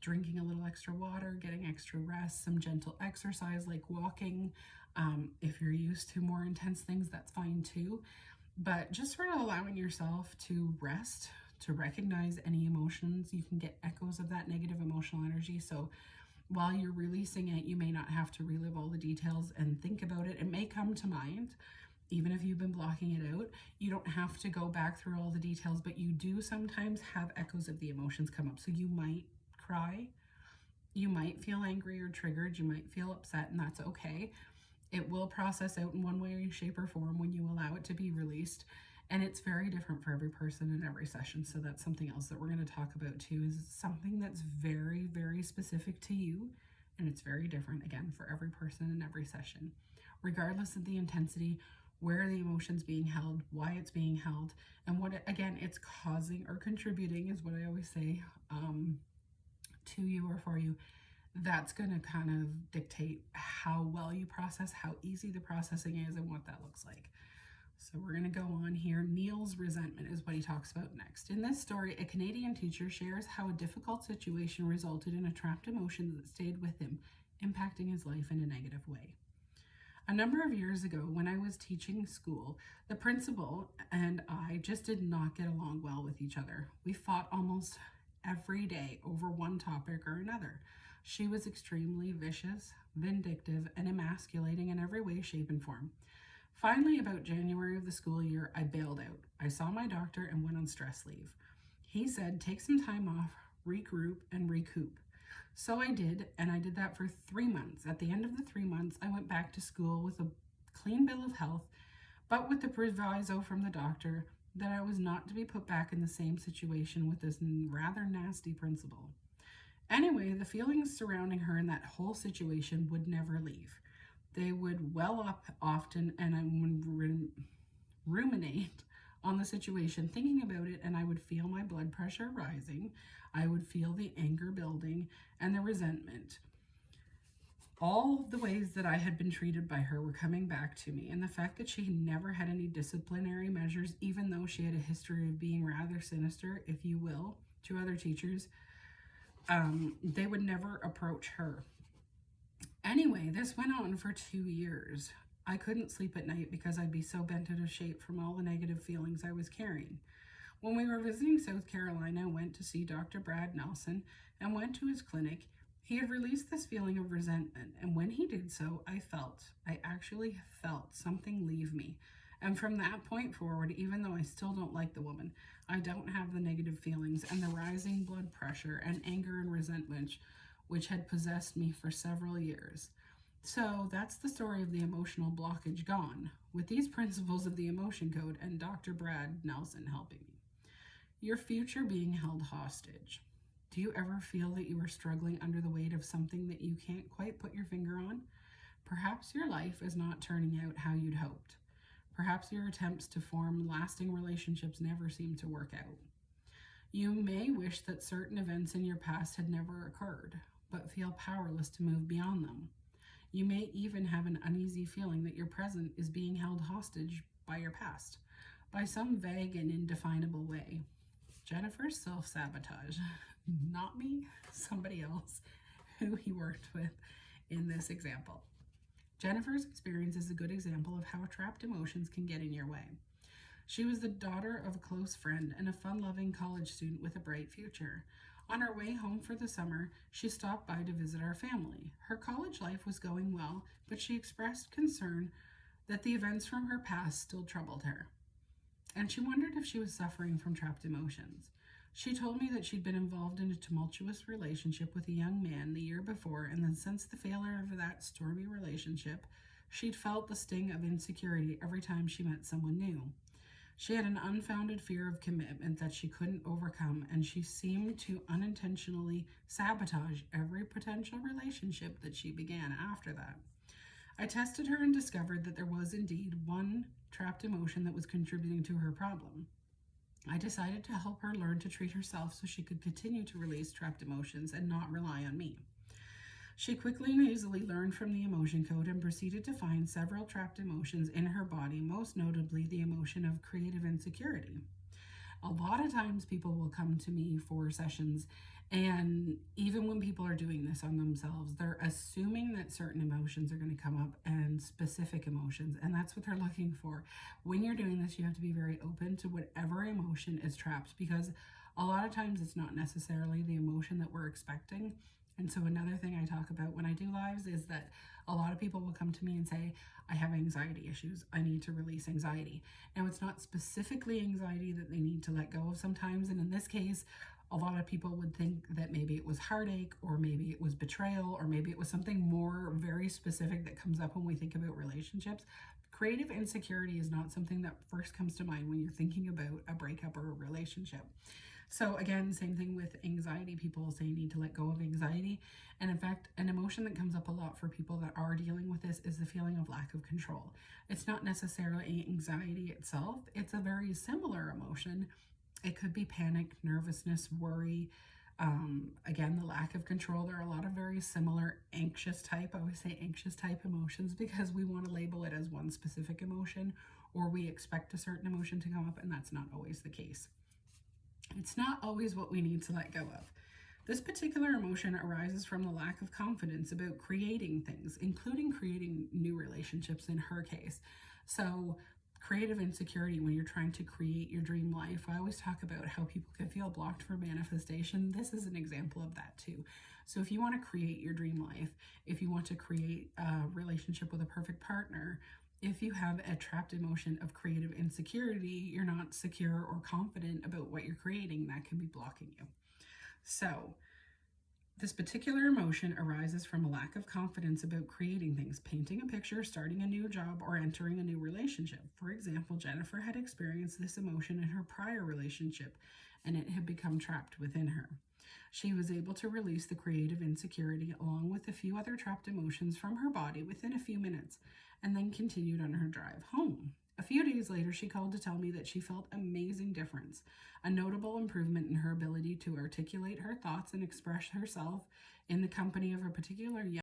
drinking a little extra water, getting extra rest, some gentle exercise like walking. If you're used to more intense things, that's fine too. But just sort of allowing yourself to rest, to recognize any emotions. You can get echoes of that negative emotional energy. So while you're releasing it, you may not have to relive all the details and think about it. It may come to mind, even if you've been blocking it out. You don't have to go back through all the details, but you do sometimes have echoes of the emotions come up. So you might cry, you might feel angry or triggered, you might feel upset, and that's okay. It will process out in one way, shape, or form when you allow it to be released. And it's very different for every person in every session. So that's something else that we're going to talk about too, is something that's very, very specific to you. And it's very different, again, for every person in every session. Regardless of the intensity, where the emotion's being held, why it's being held, and what, again, it's causing or contributing is what I always say to you or for you. That's going to kind of dictate how well you process, how easy the processing is, and what that looks like. So we're going to go on here. Neil's resentment is what he talks about next. In this story, a Canadian teacher shares how a difficult situation resulted in a trapped emotion that stayed with him, impacting his life in a negative way. A number of years ago, when I was teaching school, the principal and I just did not get along well with each other. We fought almost every day over one topic or another. She was extremely vicious, vindictive, and emasculating in every way, shape, and form. Finally, about January of the school year, I bailed out. I saw my doctor and went on stress leave. He said, take some time off, regroup, and recoup. So I did, and I did that for 3 months. At the end of the 3 months, I went back to school with a clean bill of health, but with the proviso from the doctor that I was not to be put back in the same situation with this rather nasty principal. Anyway, the feelings surrounding her in that whole situation would never leave. They would well up often, and I would ruminate on the situation, thinking about it, and I would feel my blood pressure rising. I would feel the anger building and the resentment. All the ways that I had been treated by her were coming back to me, and the fact that she never had any disciplinary measures, even though she had a history of being rather sinister, if you will, to other teachers, they would never approach her. Anyway, this went on for 2 years. I couldn't sleep at night because I'd be so bent out of shape from all the negative feelings I was carrying. When we were visiting South Carolina, I went to see Dr. Brad Nelson and went to his clinic. He had released this feeling of resentment, and when he did so, I actually felt something leave me. And from that point forward, even though I still don't like the woman, I don't have the negative feelings and the rising blood pressure and anger and resentment which had possessed me for several years. So that's the story of the emotional blockage gone, with these principles of the emotion code and Dr. Brad Nelson helping me. Your future being held hostage. Do you ever feel that you are struggling under the weight of something that you can't quite put your finger on? Perhaps your life is not turning out how you'd hoped. Perhaps your attempts to form lasting relationships never seem to work out. You may wish that certain events in your past had never occurred, but feel powerless to move beyond them. You may even have an uneasy feeling that your present is being held hostage by your past, by some vague and indefinable way. Jennifer's self-sabotage. Not me, somebody else who he worked with in this example. Jennifer's experience is a good example of how trapped emotions can get in your way. She was the daughter of a close friend and a fun-loving college student with a bright future. On her way home for the summer, she stopped by to visit our family. Her college life was going well, but she expressed concern that the events from her past still troubled her, and she wondered if she was suffering from trapped emotions. She told me that she'd been involved in a tumultuous relationship with a young man the year before, and then since the failure of that stormy relationship, she'd felt the sting of insecurity every time she met someone new. She had an unfounded fear of commitment that she couldn't overcome, and she seemed to unintentionally sabotage every potential relationship that she began after that. I tested her and discovered that there was indeed one trapped emotion that was contributing to her problem. I decided to help her learn to treat herself so she could continue to release trapped emotions and not rely on me. She quickly and easily learned from the emotion code and proceeded to find several trapped emotions in her body, most notably the emotion of creative insecurity. A lot of times people will come to me for sessions, and even when are doing this on themselves. They're assuming that certain emotions are going to come up and specific emotions, and that's what they're looking for. When you're doing this, you have to be very open to whatever emotion is trapped, because a lot of times it's not necessarily the emotion that we're expecting. And so another thing I talk about when I do lives is that a lot of people will come to me and say, I have anxiety issues. I need to release anxiety. Now, it's not specifically anxiety that they need to let go of sometimes. And in this case, a lot of people would think that maybe it was heartache, or maybe it was betrayal, or maybe it was something more very specific that comes up when we think about relationships. Creative insecurity is not something that first comes to mind when you're thinking about a breakup or a relationship. So again, same thing with anxiety. People say you need to let go of anxiety. And in fact, an emotion that comes up a lot for people that are dealing with this is the feeling of lack of control. It's not necessarily anxiety itself. It's a very similar emotion. It could be panic, nervousness, worry. Again, the lack of control. There are a lot of very similar anxious type. I always say anxious type emotions because we want to label it as one specific emotion, or we expect a certain emotion to come up, and that's not always the case. It's not always what we need to let go of. This particular emotion arises from the lack of confidence about creating things, including creating new relationships in her case. So creative insecurity, when you're trying to create your dream life, I always talk about how people can feel blocked for manifestation. This is an example of that too. So if you want to create your dream life, if you want to create a relationship with a perfect partner, if you have a trapped emotion of creative insecurity, you're not secure or confident about what you're creating, that can be blocking you. So this particular emotion arises from a lack of confidence about creating things, painting a picture, starting a new job, or entering a new relationship. For example, Jennifer had experienced this emotion in her prior relationship, and it had become trapped within her. She was able to release the creative insecurity along with a few other trapped emotions from her body within a few minutes, and then continued on her drive home. A few days later, she called to tell me that she felt amazing difference, a notable improvement in her ability to articulate her thoughts and express herself in the company of a particular young